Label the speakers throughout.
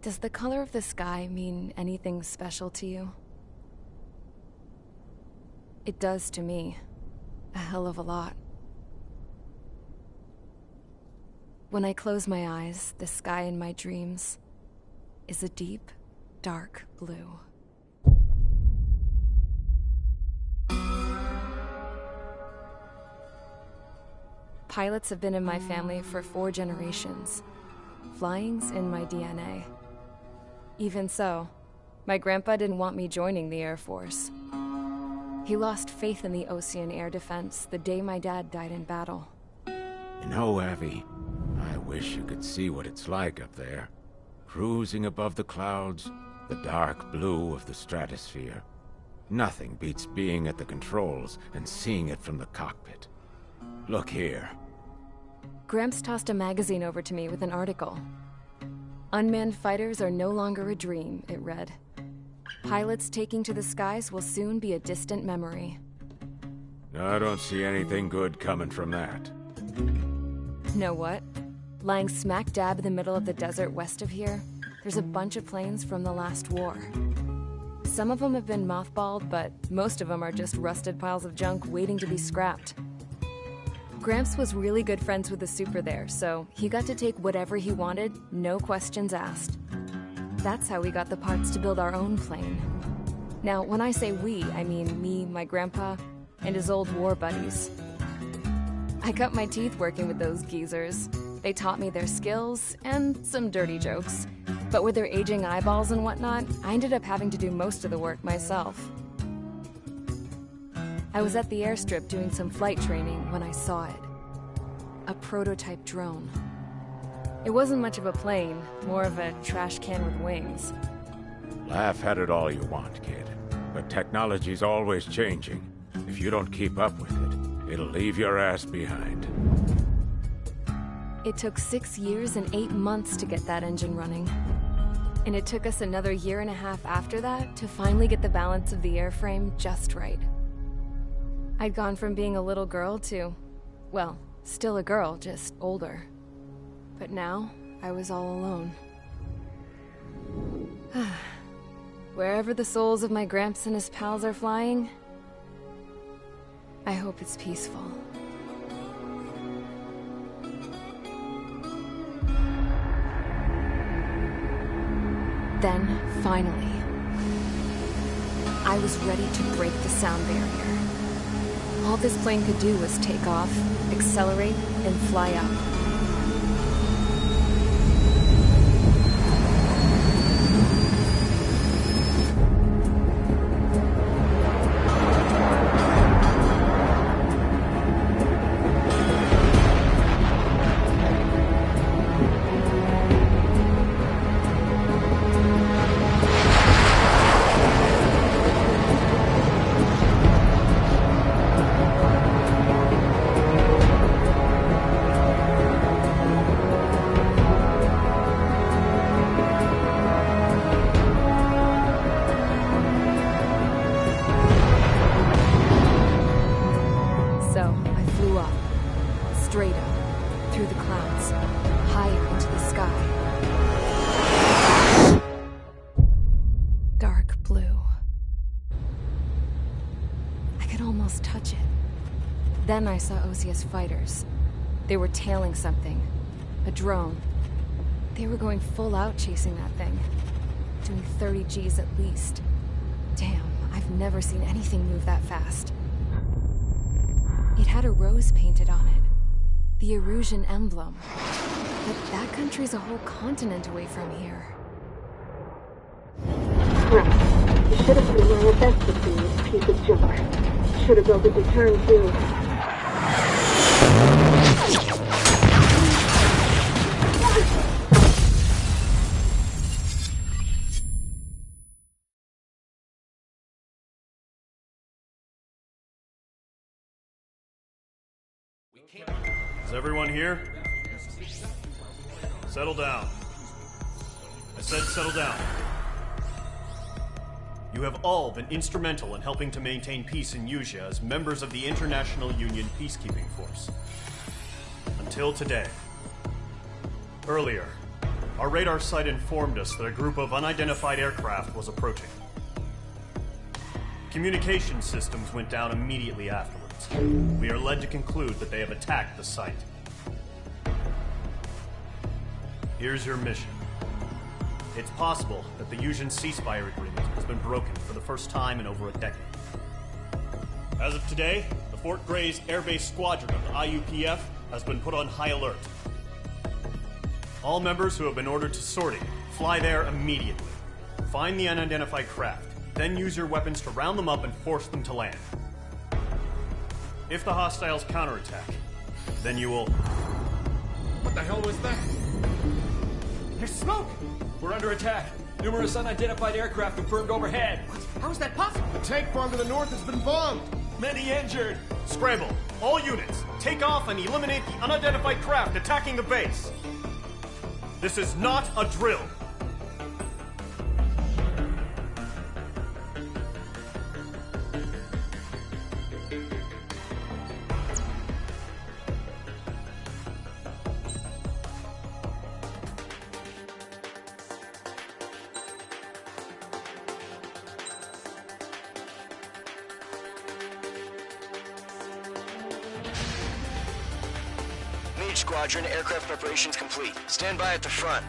Speaker 1: Does the color of the sky mean anything special to you? It does to me. A hell of a lot. When I close my eyes, the sky in my dreams is a deep, dark blue. Pilots have been in my family for 4 generations. Flying's in my DNA. Even so, my grandpa didn't want me joining the Air Force. He lost faith in the Ocean Air Defense the day my dad died in battle.
Speaker 2: You know, Abby, I wish you could see what it's like up there. Cruising above the clouds, the dark blue of the stratosphere. Nothing beats being at the controls and seeing it from the cockpit. Look here.
Speaker 1: Gramps tossed a magazine over to me with an article. Unmanned fighters are no longer a dream, it read. Pilots taking to the skies will soon be a distant memory.
Speaker 2: I don't see anything good coming from that.
Speaker 1: Know what? Lying smack dab in the middle of the desert west of here, there's a bunch of planes from the last war. Some of them have been mothballed, but most of them are just rusted piles of junk waiting to be scrapped. Gramps was really good friends with the super there, so he got to take whatever he wanted, no questions asked. That's how we got the parts to build our own plane. Now, when I say we, I mean me, my grandpa, and his old war buddies. I cut my teeth working with those geezers. They taught me their skills, and some dirty jokes. But with their aging eyeballs and whatnot, I ended up having to do most of the work myself. I was at the airstrip doing some flight training when I saw it. A prototype drone. It wasn't much of a plane, more of a trash can with wings.
Speaker 2: Laugh at it all you want, kid. But technology's always changing. If you don't keep up with it, it'll leave your ass behind.
Speaker 1: It took 6 years and 8 months to get that engine running. And it took us another 1.5 years after that to finally get the balance of the airframe just right. I'd gone from being a little girl to, well, still a girl, just older. But now, I was all alone. Wherever the souls of my Gramps and his pals are flying, I hope it's peaceful. Then, finally, I was ready to break the sound barrier. All this plane could do was take off, accelerate, and fly up. Then I saw Osia's fighters. They were tailing something. A drone. They were going full out chasing that thing. Doing 30 Gs at least. Damn, I've never seen anything move that fast. It had a rose painted on it. The Erusian emblem. But that country's a whole continent away from here.
Speaker 3: Right. You should have been my investment in this piece of junk. Should have built a return too.
Speaker 4: Is everyone here? Settle down. I said settle down. You have all been instrumental in helping to maintain peace in Usea as members of the International Union Peacekeeping Force. Until today. Earlier, our radar site informed us that a group of unidentified aircraft was approaching. Communication systems went down immediately afterwards. We are led to conclude that they have attacked the site. Here's your mission. It's possible that the Usean ceasefire agreement has been broken for the first time in over a decade. As of today, the Fort Gray's Air Base Squadron of the IUPF has been put on high alert. All members who have been ordered to sortie, fly there immediately. Find the unidentified craft, then use your weapons to round them up and force them to land. If the hostiles counterattack, then you will...
Speaker 5: What the hell was that? There's smoke! We're under attack. Numerous unidentified aircraft confirmed overhead.
Speaker 6: What? How is that possible?
Speaker 7: The tank farm to the north has been bombed.
Speaker 5: Many injured.
Speaker 4: Scramble! All units, take off and eliminate the unidentified craft attacking the base. This is not a drill.
Speaker 8: Squadron, aircraft preparations complete. Stand by at the front.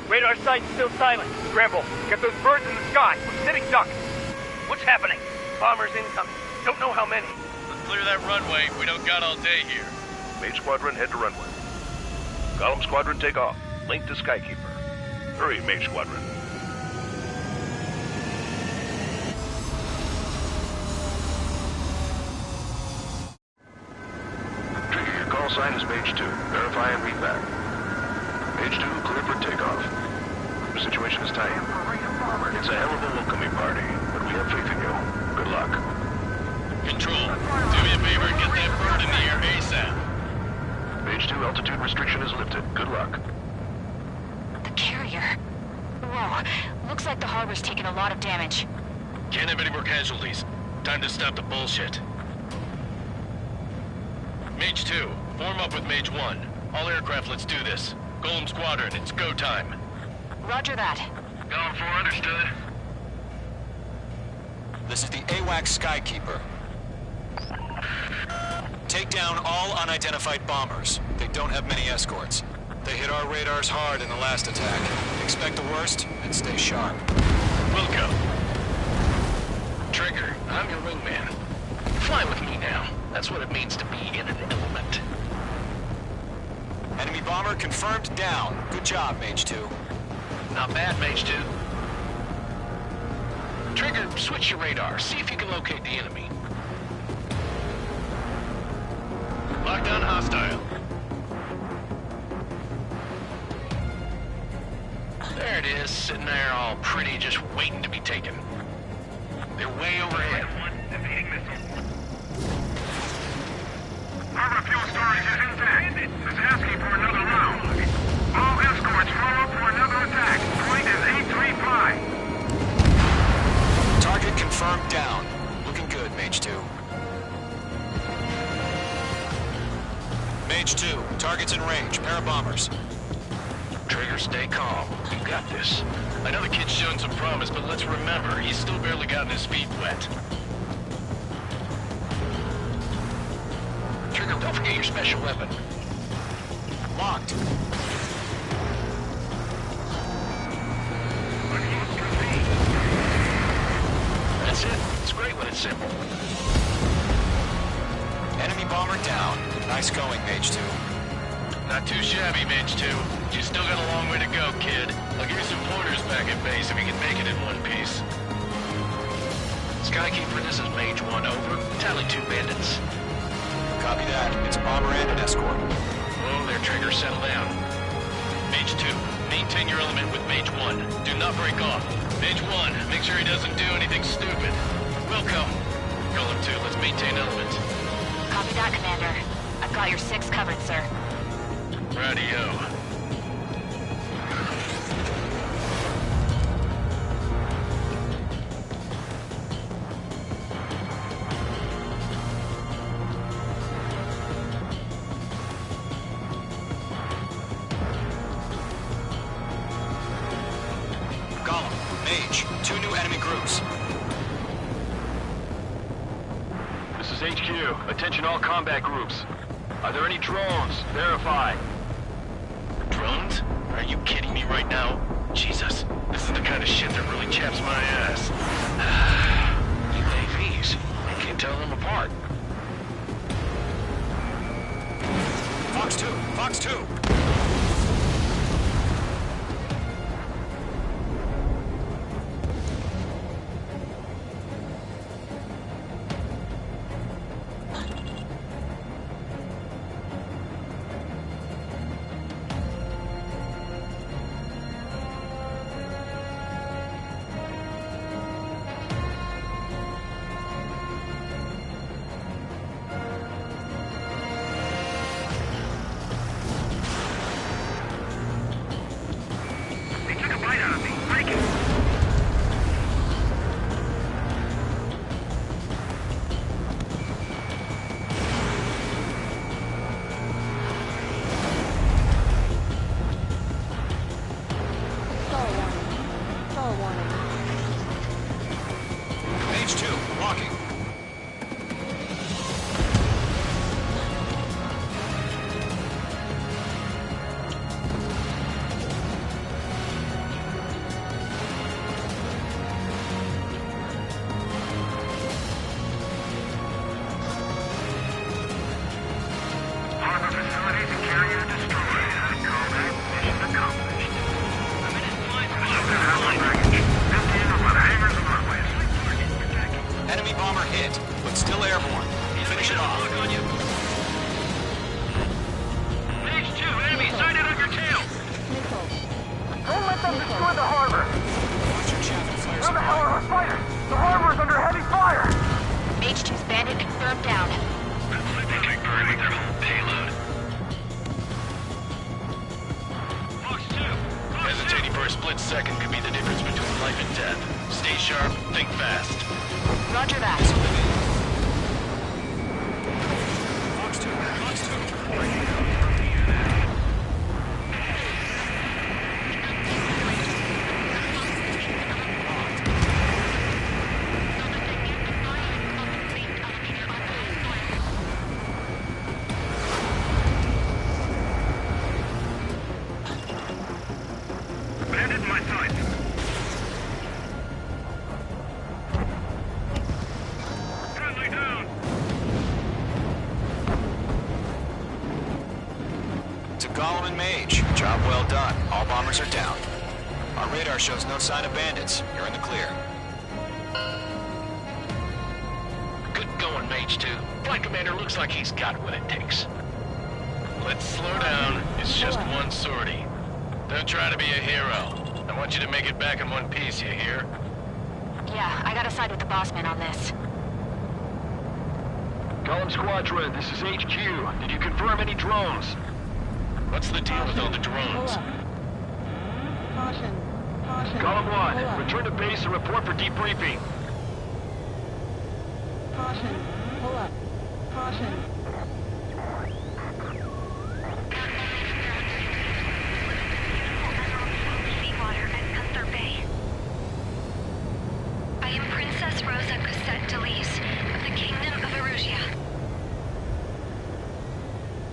Speaker 9: Radar site's still silent. Scramble. Get those birds in the sky. We're sitting ducks. What's happening? Bombers incoming. Don't know how many.
Speaker 10: Let's clear that runway. We don't got all day here.
Speaker 11: Mage Squadron, head to runway. Column Squadron, take off. Link to Skykeeper. Hurry, Mage Squadron. Trigger, your call sign is Mage 2. Verify and read back. Mage 2, clear for takeoff. The situation is tight. It's a hell of a welcoming party, but we have faith in you. Good luck.
Speaker 10: Control, do me a favor and get that bird in the air ASAP.
Speaker 11: Mage 2, altitude restriction is lifted. Good luck.
Speaker 12: The carrier. Whoa, looks like the harbor's taken a lot of damage.
Speaker 10: Can't have any more casualties. Time to stop the bullshit. Mage 2, form up with Mage 1. All aircraft, let's do this. Golem Squadron, it's go time.
Speaker 12: Roger that.
Speaker 10: Golem 4, understood.
Speaker 13: This is the AWACS Skykeeper. Take down all unidentified bombers. They don't have many escorts. They hit our radars hard in the last attack. Expect the worst and stay sharp.
Speaker 10: Wilco. Trigger, I'm your wingman. Fly with me now. That's what it means to be in an element.
Speaker 13: Enemy bomber confirmed down. Good job, Mage 2.
Speaker 10: Not bad, Mage 2. Trigger, switch your radar. See if you can locate the enemy. Lockdown hostile. There it is, sitting there all pretty, just waiting to be taken. They're way overhead.
Speaker 14: Harbor fuel storage is intact. Is asking for another round. All escorts follow up for another attack. Point is 835.
Speaker 13: Target confirmed down. Looking good, Mage 2. Mage 2, target's in range. Pair of bombers.
Speaker 10: Trigger, stay calm. You got this. I know the kid's shown some promise, but let's remember, he's still barely gotten his feet wet. Trigger, don't forget your special weapon.
Speaker 13: Locked.
Speaker 10: That's it. It's great when it's simple.
Speaker 13: Enemy bomber down. Nice going, Mage 2.
Speaker 10: Not too shabby, Mage 2. You still got a long way to go, kid. I'll give you some pointers back at base if you can make it in one piece. Skykeeper, this is Mage 1, over. Tally 2 bandits.
Speaker 13: Copy that. It's a bomber and an escort.
Speaker 10: Oh, their Trigger, settle down. Mage 2, Maintain your element with Mage 1. Do not break off. Mage 1, make sure he doesn't do anything stupid. Welcome. Golem 2, let's maintain element.
Speaker 12: Copy that, Commander. I've got your 6 covered, sir.
Speaker 10: Radio.
Speaker 13: Mage, 2 new enemy groups.
Speaker 11: This is HQ. Attention all combat groups. Are there any drones? Verify.
Speaker 10: Drones? Are you kidding me right now? Jesus, this is the kind of shit that really chaps my ass. UAVs. I can't tell them apart.
Speaker 13: Fox 2! Fox 2! Mage 2, walking.
Speaker 14: Harbor facilities and carrier destroyed. I call that mission accomplished. Load and harbor baggage. Empty in by the hangars and runways.
Speaker 13: Enemy bomber hit, but still airborne. Finish it off.
Speaker 14: Mage 2, enemy sighted on your tail. Don't let them destroy the harbor.
Speaker 13: Watch your chaff and flare
Speaker 14: Where the hell are our fighters? The harbor's under heavy fire.
Speaker 12: Mage 2's bandit confirmed down.
Speaker 14: They burned their whole payload. Fox 2.
Speaker 10: Hesitating for a split second could be the difference between life and death. Stay sharp, think fast.
Speaker 12: Roger that.
Speaker 13: Fox 2, Fox 2.
Speaker 14: Bandit in my sight. Friendly down.
Speaker 13: To Golem and Mage, job well done. All bombers are down. Our radar shows no sign of bandits. You're in the clear.
Speaker 10: Good going, Mage 2. Flight Commander looks like he's got what it takes. Let's slow down. It's just one sortie. Don't try to be a hero. I want you to make it back in one piece, you hear?
Speaker 12: Yeah, I gotta side with the boss man on this.
Speaker 11: Golem Squadron, this is HQ. Did you confirm any drones?
Speaker 10: What's the deal with all the drones?
Speaker 3: Caution. Caution.
Speaker 11: Golem 1, return to base and report for debriefing.
Speaker 3: Caution. Pull up. Caution.
Speaker 6: Seawater at Gunther Bay. I am Princess Rosa Cosette Delise of the Kingdom of Erusia.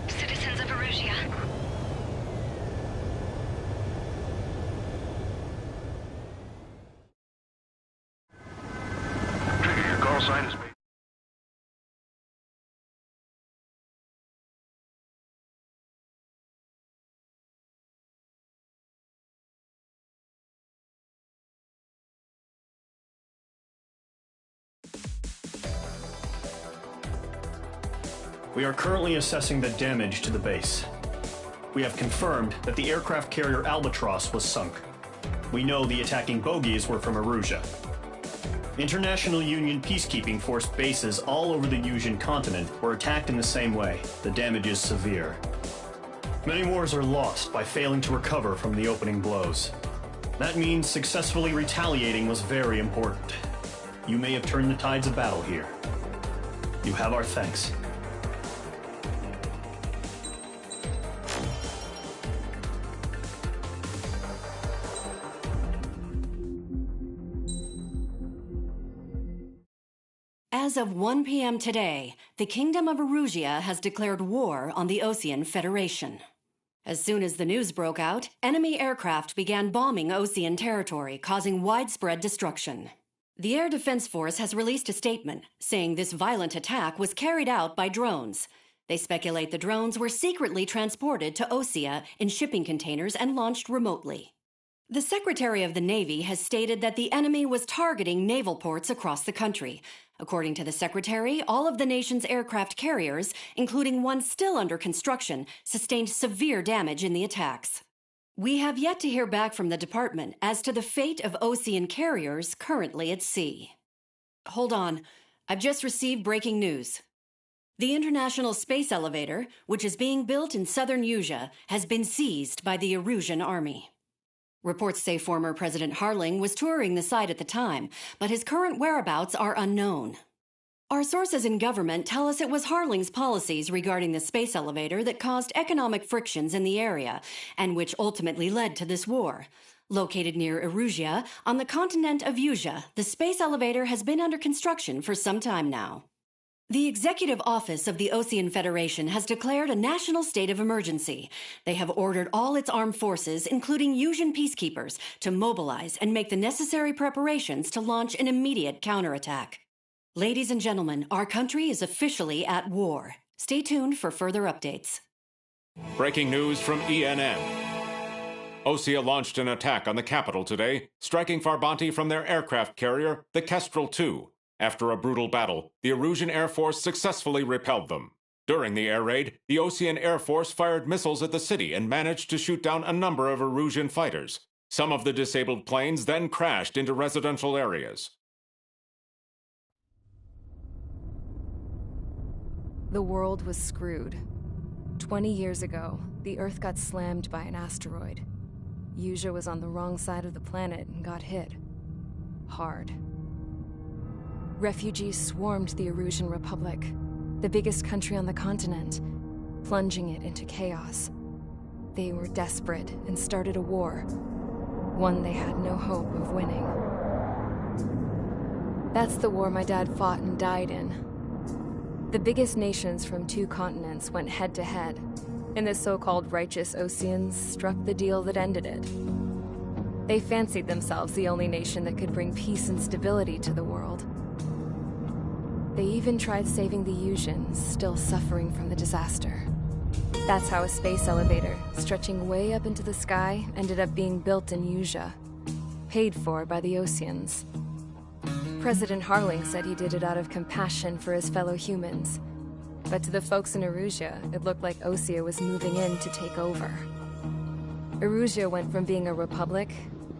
Speaker 6: Citizens of Erusia.
Speaker 11: Trigger, your call sign is made.
Speaker 4: We are currently assessing the damage to the base. we have confirmed that the aircraft carrier Albatross was sunk. We know the attacking bogies were from Erusia. International Union peacekeeping force bases all over the Yusian continent were attacked in the same way. The damage is severe. Many wars are lost by failing to recover from the opening blows. That means successfully retaliating was very important. You may have turned the tides of battle here. You have our thanks.
Speaker 15: As of 1 p.m. today, the Kingdom of Erusia has declared war on the Osean Federation. As soon as the news broke out, enemy aircraft began bombing Osean territory, causing widespread destruction. The Air Defense Force has released a statement saying this violent attack was carried out by drones. They speculate the drones were secretly transported to Osea in shipping containers and launched remotely. The Secretary of the Navy has stated that the enemy was targeting naval ports across the country. According to the Secretary, all of the nation's aircraft carriers, including one still under construction, sustained severe damage in the attacks. We have yet to hear back from the department as to the fate of Osean carriers currently at sea. Hold on, I've just received breaking news. The International Space Elevator, which is being built in southern Yusia, has been seized by the Erusian army. Reports say former President Harling was touring the site at the time, but his current whereabouts are unknown. Our sources in government tell us it was Harling's policies regarding the space elevator that caused economic frictions in the area, and which ultimately led to this war. Located near Erusia, on the continent of Yusia, the space elevator has been under construction for some time now. The Executive Office of the Osean Federation has declared a national state of emergency. They have ordered all its armed forces, including Yusian peacekeepers, to mobilize and make the necessary preparations to launch an immediate counterattack. Ladies and gentlemen, our country is officially at war. Stay tuned for further updates.
Speaker 16: Breaking news from ENN. Osea launched an attack on the capital today, striking Farbanti from their aircraft carrier, the Kestrel II. After a brutal battle, the Erusian Air Force successfully repelled them. During the air raid, the Osean Air Force fired missiles at the city and managed to shoot down a number of Erusian fighters. Some of the disabled planes then crashed into residential areas.
Speaker 1: The world was screwed. 20 years ago, the Earth got slammed by an asteroid. Yusia was on the wrong side of the planet and got hit. Hard. Refugees swarmed the Erusian Republic, the biggest country on the continent, plunging it into chaos. They were desperate and started a war, one they had no hope of winning. That's the war my dad fought and died in. The biggest nations from 2 continents went head-to-head, and the so-called righteous Oseans struck the deal that ended it. They fancied themselves the only nation that could bring peace and stability to the world. They even tried saving the Yusians, still suffering from the disaster. That's how a space elevator, stretching way up into the sky, ended up being built in Yusia, paid for by the Oseans. President Harling said he did it out of compassion for his fellow humans. But to the folks in Erusia, it looked like Osea was moving in to take over. Erusia went from being a republic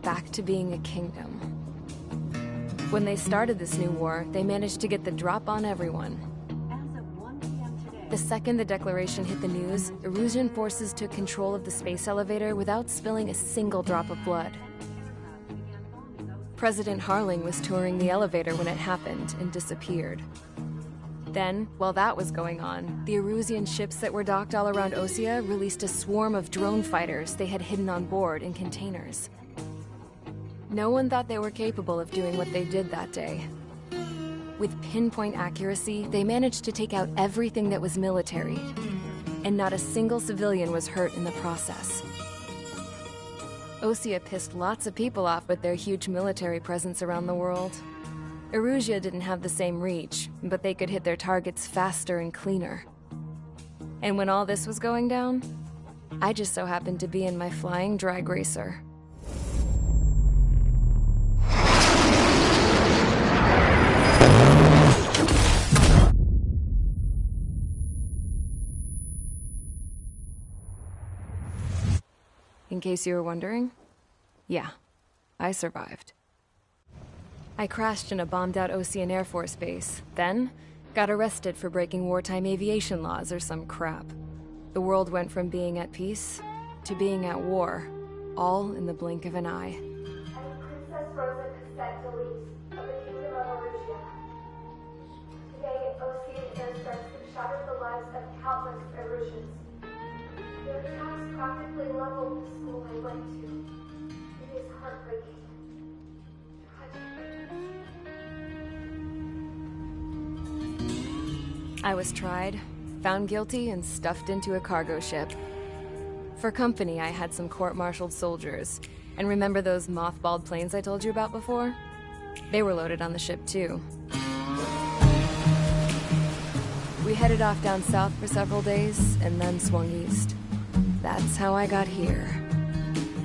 Speaker 1: back to being a kingdom. When they started this new war, they managed to get the drop on everyone. The second the declaration hit the news, Erusian forces took control of the space elevator without spilling a single drop of blood. President Harling was touring the elevator when it happened and disappeared. Then, while that was going on, the Erusian ships that were docked all around Osea released a swarm of drone fighters they had hidden on board in containers. No one thought they were capable of doing what they did that day. With pinpoint accuracy, they managed to take out everything that was military, and not a single civilian was hurt in the process. Osea pissed lots of people off with their huge military presence around the world. Erusia didn't have the same reach, but they could hit their targets faster and cleaner. And when all this was going down, I just so happened to be in my flying drag racer. in case you were wondering. Yeah, I survived. I crashed in a bombed-out Ocean Air Force base, then got arrested for breaking wartime aviation laws or some crap. The world went from being at peace to being at war, all in the blink of an eye.
Speaker 3: I'm Princess Rosa Cassette Delise of the Kingdom of Arusia. Today, Ocean airstrikes have shattered the lives of countless Erusians. Their attacks practically leveled the school I went to. It is heartbreaking.
Speaker 1: I was tried, found guilty, and stuffed into a cargo ship. For company, I had some court-martialed soldiers. And remember those mothballed planes I told you about before? They were loaded on the ship, too. We headed off down south for several days, and then swung east. That's how I got here.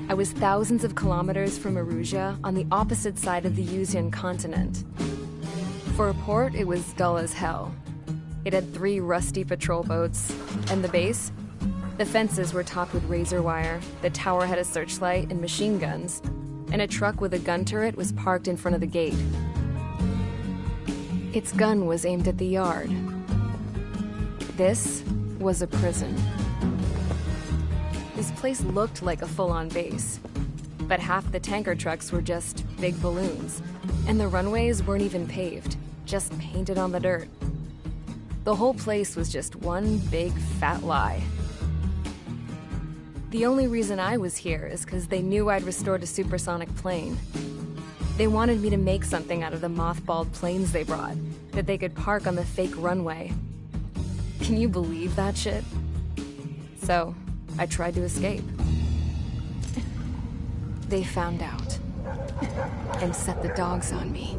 Speaker 1: I was thousands of kilometers from Erusia, on the opposite side of the Yuzian continent. For a port, it was dull as hell. It had 3 rusty patrol boats, and the base? The fences were topped with razor wire, the tower had a searchlight and machine guns, and a truck with a gun turret was parked in front of the gate. Its gun was aimed at the yard. This was a prison. This place looked like a full-on base, but half the tanker trucks were just big balloons, and the runways weren't even paved, just painted on the dirt. The whole place was just one big fat lie. The only reason I was here is because they knew I'd restored a supersonic plane. They wanted me to make something out of the mothballed planes they brought, that they could park on the fake runway. Can you believe that shit? So, I tried to escape. They found out, and set the dogs on me.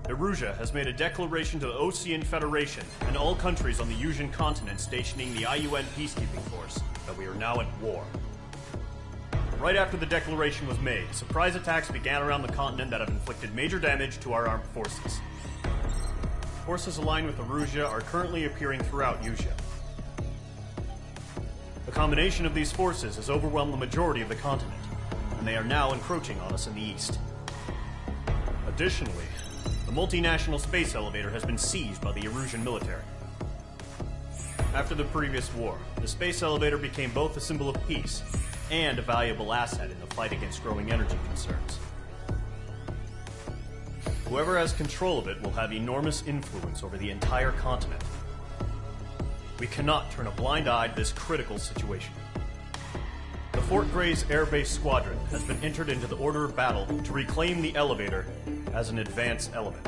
Speaker 4: Erusia has made a declaration to the Ocean Federation and all countries on the Yuzian continent stationing the IUN peacekeeping force that we are now at war. Right after the declaration was made, surprise attacks began around the continent that have inflicted major damage to our armed forces. Forces aligned with Erusia are currently appearing throughout Yusia. The combination of these forces has overwhelmed the majority of the continent, and they are now encroaching on us in the east. Additionally, the multinational space elevator has been seized by the Erusian military. After the previous war, the space elevator became both a symbol of peace and a valuable asset in the fight against growing energy concerns. Whoever has control of it will have enormous influence over the entire continent. We cannot turn a blind eye to this critical situation. The Fort Gray's Air Base Squadron has been entered into the order of battle to reclaim the elevator as an advance element.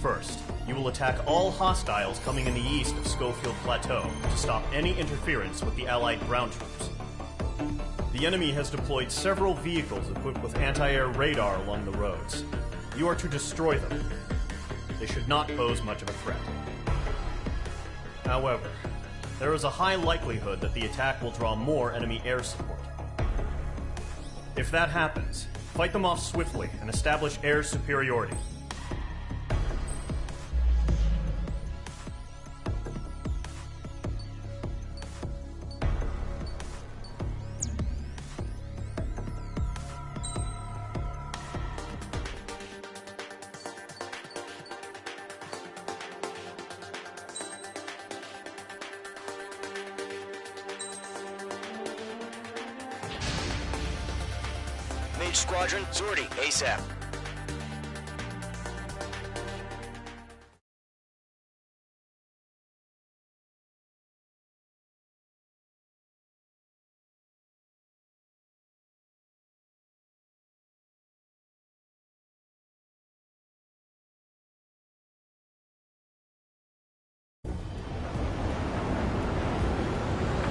Speaker 4: First, you will attack all hostiles coming in the east of Schofield Plateau to stop any interference with the Allied ground troops. The enemy has deployed several vehicles equipped with anti-air radar along the roads. You are to destroy them. They should not pose much of a threat. However, there is a high likelihood that the attack will draw more enemy air support. If that happens, fight them off swiftly and establish air superiority.
Speaker 8: Mage Squadron, Zordy, ASAP.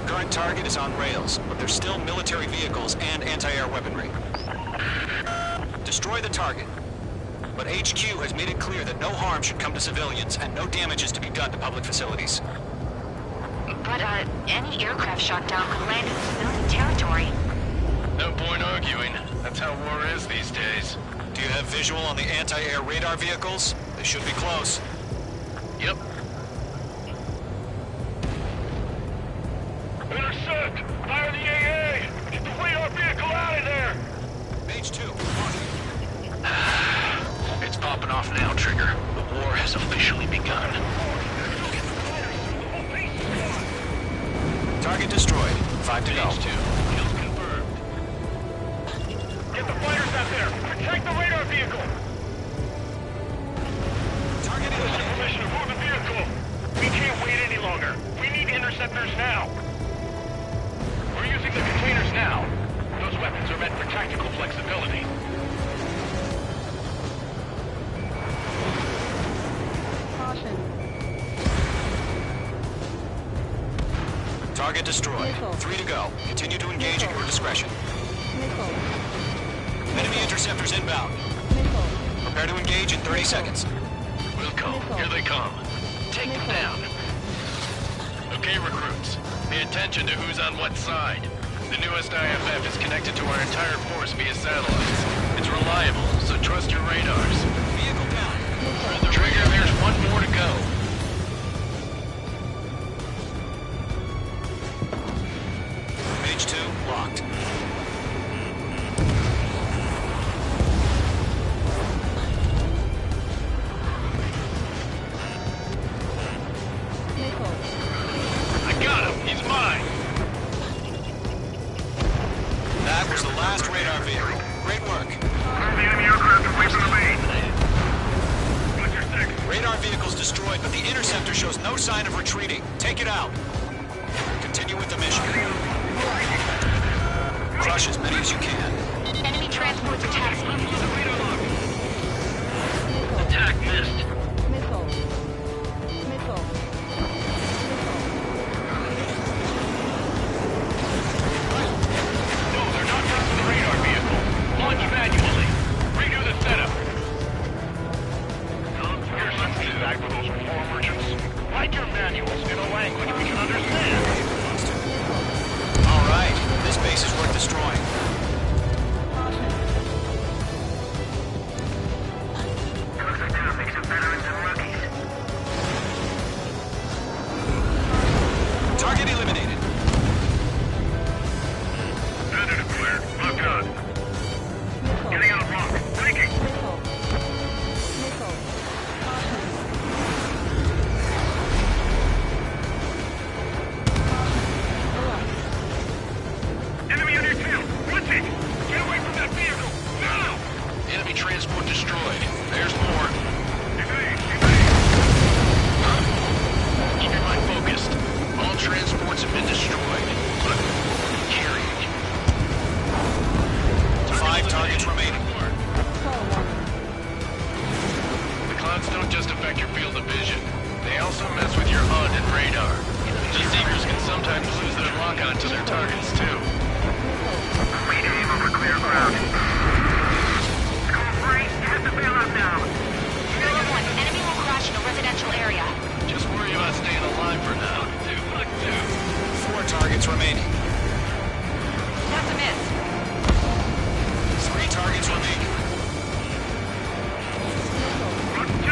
Speaker 13: Current target is on rails, but there's still military vehicles and anti-air weaponry. Destroy the target. but HQ has made it clear that no harm should come to civilians and no damage is to be done to public facilities.
Speaker 12: But, any aircraft shot down could land in civilian territory.
Speaker 10: No point arguing. That's how war is these days.
Speaker 13: Do you have visual on the anti-air radar vehicles? They should be close.
Speaker 10: Yep.
Speaker 14: Intercept! Fire the AA! Get the radar vehicle out of there!
Speaker 13: Mage 2.
Speaker 10: It's popping off now, Trigger. The war has officially begun.
Speaker 13: Target destroyed. 5 to go.
Speaker 10: Mage 2. Kills confirmed.
Speaker 14: Get the fighters out there! Protect the radar vehicle!
Speaker 13: Target eliminated.
Speaker 14: Permission to move the vehicle! We can't wait any longer. We need interceptors now. We're using the containers now. Those weapons are meant for tactical flexibility.
Speaker 13: Target destroyed. 3 to go. Continue to engage at your discretion. Enemy interceptors inbound. Prepare to engage in 30 seconds.
Speaker 10: Wilco, here they come. Take them down. Okay, recruits. Pay attention to who's on what side. The newest IFF is connected to our entire force via satellites. It's reliable, so trust your radars.
Speaker 13: Vehicle down.
Speaker 10: Trigger, there's one more to go.
Speaker 13: Mage 2 locked.
Speaker 10: I got him. He's mine.
Speaker 13: That was the last radar vehicle. Great work.
Speaker 14: The enemy aircraft away from the base. What's your six?
Speaker 13: Radar vehicle's destroyed, but the interceptor shows no sign of retreating. Take it out. Continue with the mission. Crush as many as you can.
Speaker 12: Enemy transports are taxiing.
Speaker 10: Attack missed.
Speaker 14: No, they're not touching the radar vehicle. Launch manually. Redo the setup. Here's some feedback for those war merchants. Write your manuals in a language we can understand.
Speaker 13: All right. This base is worth destroying.
Speaker 14: Close it down, mix of veterans and rookies.
Speaker 13: Target eliminated.
Speaker 14: Standard cleared. Lock on. Getting out of block. Breaking. Enemy on your tail. Blitzing. Get away from that vehicle. Now!
Speaker 10: Enemy transport destroyed. There's more.
Speaker 14: Evade.
Speaker 10: Keep your mind focused. All transports have been destroyed. But carrying.
Speaker 13: 5 targets remaining.
Speaker 10: The clouds don't just affect your field of vision. They also mess with your HUD and radar. The Seekers can sometimes lose their lock-on to their targets, too.
Speaker 14: Lead aim over clear ground. Call free. Hit the bailout now.
Speaker 12: Zero 1, enemy will crash in a residential area.
Speaker 10: Just worry about staying alive for now.
Speaker 13: 4 targets remaining.
Speaker 12: That's a miss.
Speaker 13: 3 targets remaining.
Speaker 14: Run 2.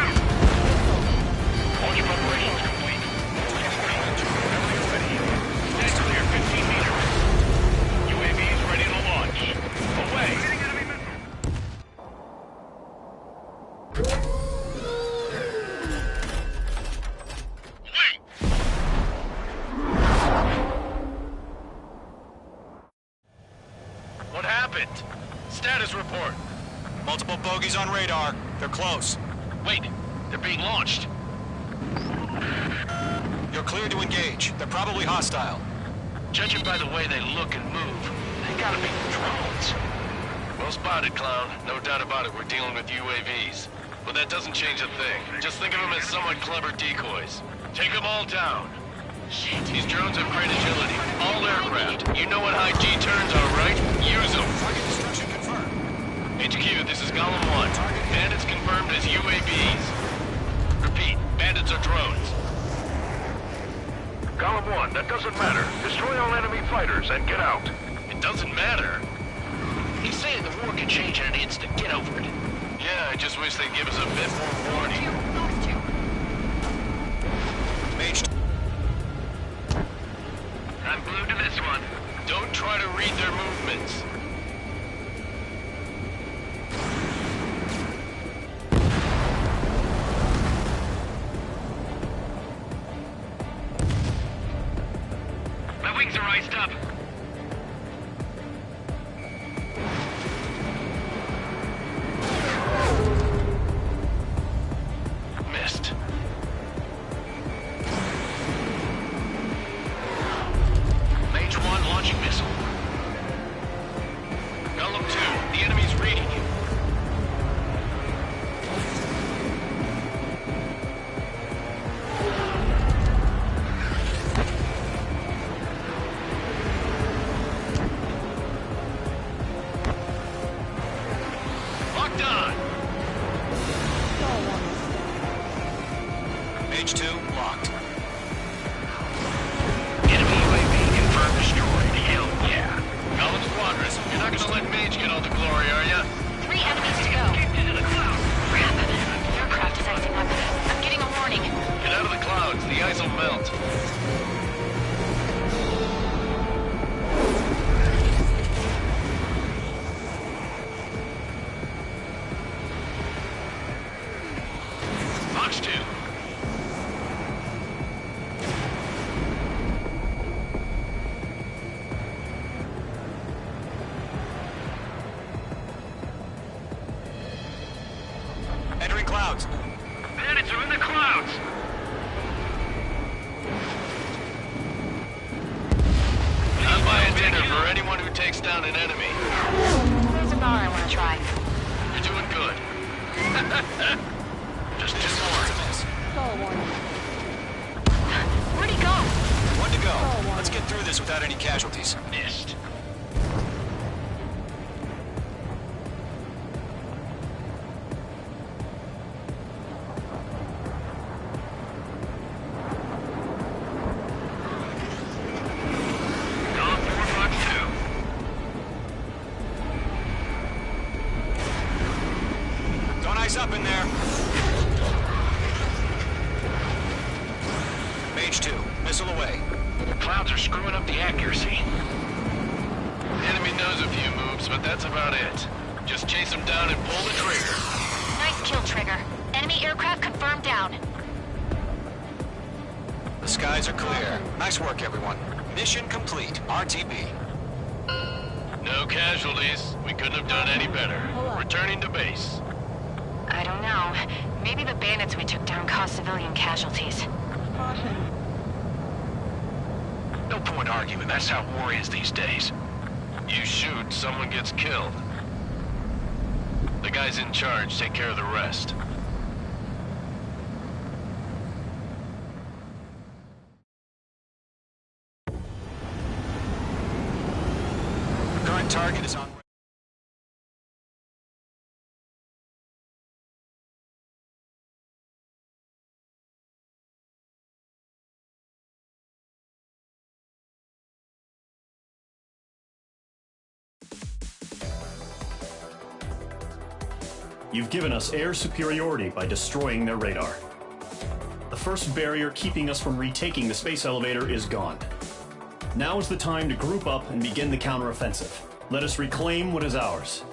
Speaker 14: Launch preparations complete. Ready. Stand clear 15 meters. UAVs ready to launch. Away.
Speaker 10: What happened? Status report.
Speaker 13: Multiple bogeys on radar. They're close.
Speaker 10: Wait, they're being launched.
Speaker 13: You're cleared to engage. They're probably hostile.
Speaker 10: Judging by the way they look and move, they gotta be drones. Well spotted, Clown. No doubt about it, we're dealing with UAVs. But that doesn't change a thing. Just think of them as somewhat clever decoys. Take them all down. Shit, these drones have great agility. All aircraft. You know what high G turns are, right? Use them.
Speaker 13: Target destruction confirmed.
Speaker 10: HQ, this is Golem 1. Bandits confirmed as UAVs. Repeat, bandits are drones.
Speaker 11: Column 1, that doesn't matter. Destroy all enemy fighters and get out.
Speaker 10: It doesn't matter.
Speaker 8: He's saying the war can change in an instant. Get over it.
Speaker 10: Yeah, I just wish they'd give us a bit more warning.
Speaker 13: Mage...
Speaker 14: I'm glued to this one.
Speaker 10: Don't try to read their movements.
Speaker 14: My wings are iced up.
Speaker 10: Missed.
Speaker 8: Mage 1 launching missile.
Speaker 10: Golem 2, the enemy's reading you. Locked on.
Speaker 13: Mage 2, locked.
Speaker 14: Enemy UAV confirmed destroyed. Hell yeah.
Speaker 10: Golem Squadrons, you're not gonna let Mage get all the glory, are ya?
Speaker 12: 3 enemies to go.
Speaker 14: Kicked into the clouds.
Speaker 12: Crap. The aircraft is icing up. I'm getting a warning.
Speaker 10: Get out of the clouds, the ice will melt.
Speaker 8: Fox 2.
Speaker 13: Entering clouds.
Speaker 14: Bandits are in the clouds.
Speaker 10: I'll buy a dinner for anyone who takes down an enemy.
Speaker 12: There's a bar I want to try.
Speaker 10: You're doing good.
Speaker 8: Just 2 more.
Speaker 12: Where'd he go?
Speaker 13: 1 to go. Let's get through this without any casualties.
Speaker 8: Missed.
Speaker 14: Golem 4, Fox 2.
Speaker 13: Don't ice up in there. Mage 2, missile away.
Speaker 8: The clouds are screwing up the accuracy.
Speaker 10: The enemy knows a few moves, but that's about it. Just chase them down and pull the trigger.
Speaker 12: Nice kill, Trigger. Enemy aircraft confirmed down.
Speaker 13: The skies are clear. Nice work, everyone. Mission complete. RTB.
Speaker 10: No casualties. We couldn't have done any better. Returning to base.
Speaker 12: I don't know. Maybe the bandits we took down caused civilian casualties.
Speaker 8: No point arguing. That's how war is these days.
Speaker 10: You shoot, someone gets killed. The guys in charge take care of the rest.
Speaker 13: Current target is on...
Speaker 4: You've given us air superiority by destroying their radar. The first barrier keeping us from retaking the space elevator is gone. Now is the time to group up and begin the counteroffensive. Let us reclaim what is ours.